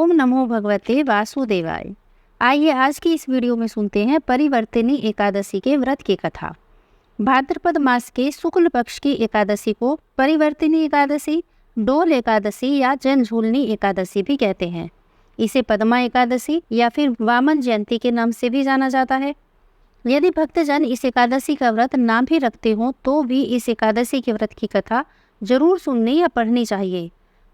ओम नमो भगवते वासुदेवाय। आइए आज की इस वीडियो में सुनते हैं परिवर्तिनी एकादशी के व्रत की कथा। भाद्रपद मास के शुक्ल पक्ष की एकादशी को परिवर्तिनी एकादशी, डोल एकादशी या जनझूलनी एकादशी भी कहते हैं। इसे पद्मा एकादशी या फिर वामन जयंती के नाम से भी जाना जाता है। यदि भक्तजन इस एकादशी का व्रत ना भी रखते हों तो भी इस एकादशी के व्रत की कथा जरूर सुननी या पढ़नी चाहिए।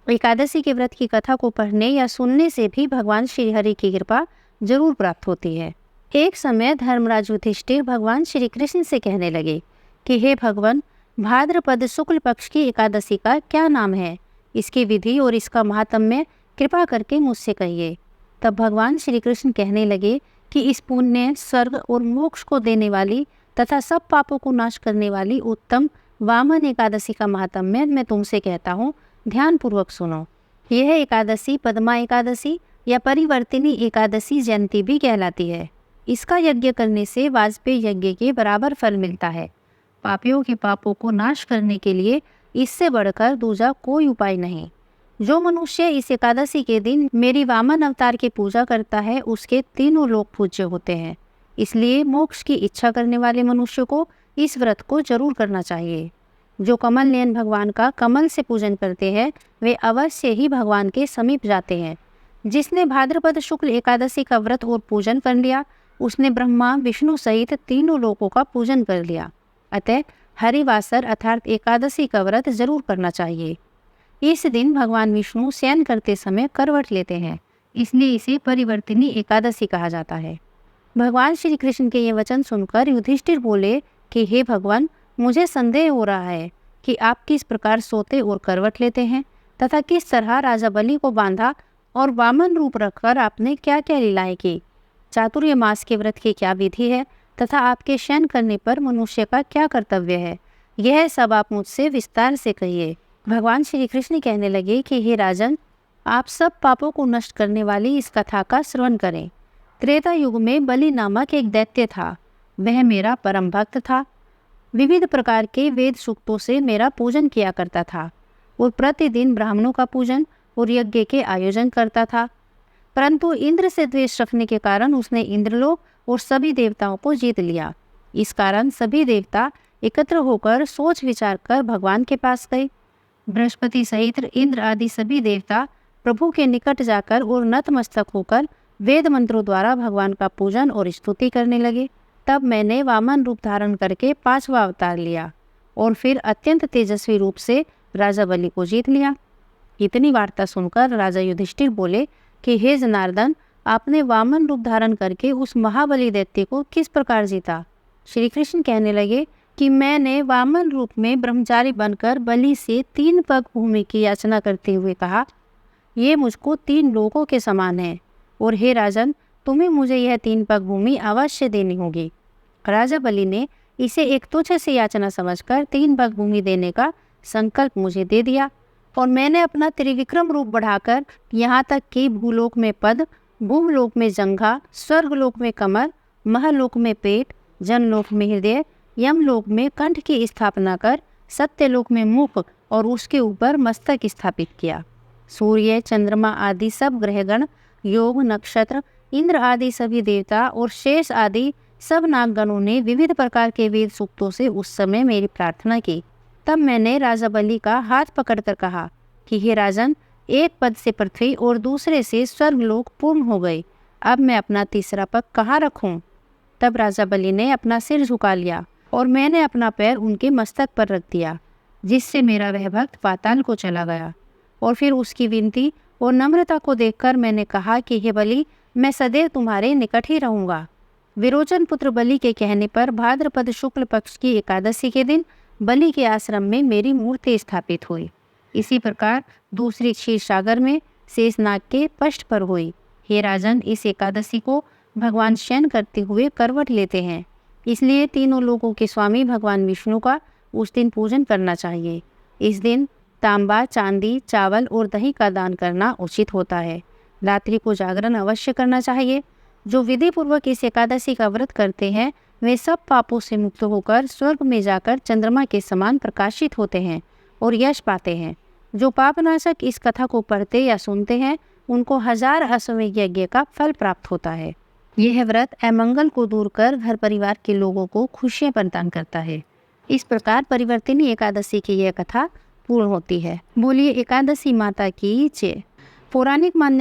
एकादशी के व्रत की कथा को पढ़ने या सुनने से भी भगवान श्री हरि की कृपा जरूर प्राप्त होती है। एक समय धर्मराज युधिष्ठिर भगवान श्री कृष्ण से कहने लगे कि हे भगवान, भाद्रपद शुक्ल पक्ष की एकादशी का क्या नाम है, इसकी विधि और इसका महात्म्य कृपा करके मुझसे कहिए। तब भगवान श्री कृष्ण कहने लगे कि इस पुण्य, स्वर्ग और मोक्ष को देने वाली तथा सब पापों को नाश करने वाली उत्तम वामन एकादशी का महात्म्य मैं तुमसे कहता हूँ, ध्यान पूर्वक सुनो। यह एकादशी पद्मा एकादशी या परिवर्तिनी एकादशी जयंती भी कहलाती है। इसका यज्ञ करने से वाजपेयी यज्ञ के बराबर फल मिलता है। पापियों के पापों को नाश करने के लिए इससे बढ़कर दूजा कोई उपाय नहीं। जो मनुष्य इस एकादशी के दिन मेरी वामन अवतार की पूजा करता है उसके तीनों लोक पूज्य होते हैं। इसलिए मोक्ष की इच्छा करने वाले मनुष्य को इस व्रत को जरूर करना चाहिए। जो कमल नयन भगवान का कमल से पूजन करते हैं वे अवश्य ही भगवान के समीप जाते हैं। जिसने भाद्रपद शुक्ल एकादशी का व्रत और पूजन कर लिया उसने ब्रह्मा विष्णु सहित तीनों लोकों का पूजन कर लिया। अतः हरिवासर अर्थात एकादशी का व्रत जरूर करना चाहिए। इस दिन भगवान विष्णु शयन करते समय करवट लेते हैं, इसलिए इसे परिवर्तिनी एकादशी कहा जाता है। भगवान श्री कृष्ण के ये वचन सुनकर युधिष्ठिर बोले कि हे भगवान, मुझे संदेह हो रहा है कि आप किस प्रकार सोते और करवट लेते हैं तथा किस तरह राजा बलि को बांधा और वामन रूप रखकर आपने क्या क्या लीलाएं की। चातुर्य मास के व्रत की क्या विधि है तथा आपके शयन करने पर मनुष्य का क्या कर्तव्य है, यह सब आप मुझसे विस्तार से कहिए। भगवान श्री कृष्ण कहने लगे कि हे राजन, आप सब पापों को नष्ट करने वाली इस कथा का श्रवण करें। त्रेता युग में बलि नामक एक दैत्य था। वह मेरा परम भक्त था। विविध प्रकार के वेद सूक्तों से मेरा पूजन किया करता था और प्रतिदिन ब्राह्मणों का पूजन और यज्ञ के आयोजन करता था। परंतु इंद्र से द्वेष रखने के कारण उसने इंद्रलोक और सभी देवताओं को जीत लिया। इस कारण सभी देवता एकत्र होकर सोच विचार कर भगवान के पास गए। बृहस्पति सहित इंद्र आदि सभी देवता प्रभु के निकट जाकर और नतमस्तक होकर वेद मंत्रों द्वारा भगवान का पूजन और स्तुति करने लगे। तब मैंने वामन रूप धारण करके 5वां अवतार लिया और फिर अत्यंत तेजस्वी रूप से राजा बलि को जीत लिया। इतनी वार्ता सुनकर राजा युधिष्ठिर बोले कि हे जनार्दन, आपने वामन रूप धारण करके उस महाबली दैत्य को किस प्रकार जीता। श्री कृष्ण कहने लगे कि मैंने वामन रूप में ब्रह्मचारी बनकर बलि से 3 पग भूमि की याचना करते हुए कहा, ये मुझको 3 लोगों के समान है और हे राजन, तुम्हें मुझे यह 3 पग भूमि अवश्य देनी होगी। राजा बलि ने इसे एक तुच्छ सी याचना समझकर 3 पग भूमि देने का संकल्प मुझे दे दिया और मैंने अपना त्रिविक्रम रूप बढ़ाकर यहाँ तक कि भूलोक में पद, भूमलोक में जंघा, स्वर्गलोक में कमर, महलोक में पेट, जनलोक में हृदय, यमलोक में कंठ की स्थापना कर सत्यलोक में मुख और उसके ऊपर मस्तक स्थापित किया। सूर्य, चंद्रमा आदि सब ग्रहगण, योग, नक्षत्र, इंद्र आदि सभी देवता और शेष आदि सब नागगणों ने विविध प्रकार के वेद सूक्तों से उस समय मेरी प्रार्थना की। तब मैंने राजा बलि का हाथ पकड़कर कहा कि हे राजन, एक पद से पृथ्वी और दूसरे से स्वर्गलोक पूर्ण हो गए। अब मैं अपना तीसरा पग कहाँ रखूं? तब राजा बलि ने अपना सिर झुका लिया और मैंने अपना पैर उनके मस्तक पर रख दिया, जिससे मेरा वह भक्त पाताल को चला गया। और फिर उसकी विनती और नम्रता को देखकर मैंने कहा कि हे बलि, मैं सदैव तुम्हारे निकट ही रहूँगा। विरोचन पुत्र बलि के कहने पर भाद्रपद शुक्ल पक्ष की एकादशी के दिन बलि के आश्रम में मेरी मूर्ति स्थापित हुई। इसी प्रकार दूसरी क्षीर सागर में शेषनाग के पष्ठ पर हुई। हे राजन, इस एकादशी को भगवान शयन करते हुए करवट लेते हैं, इसलिए तीनों लोकों के स्वामी भगवान विष्णु का उस दिन पूजन करना चाहिए। इस दिन तांबा, चांदी, चावल और दही का दान करना उचित होता है। रात्रि को जागरण अवश्य करना चाहिए। जो विधि पूर्वक इस एकादशी का व्रत करते हैं वे सब पापों से मुक्त होकर स्वर्ग में जाकर चंद्रमा के समान प्रकाशित होते हैं और यश पाते हैं। जो पापनाशक इस कथा को पढ़ते या सुनते हैं उनको 1000 अश्वमेध यज्ञ का फल प्राप्त होता है। यह व्रत अमंगल को दूर कर घर परिवार के लोगों को खुशियां प्रदान करता है। इस प्रकार परिवर्तिनी एकादशी की यह कथा पूर्ण होती है। बोलिए एकादशी माता की जय। पौराणिक मान्यता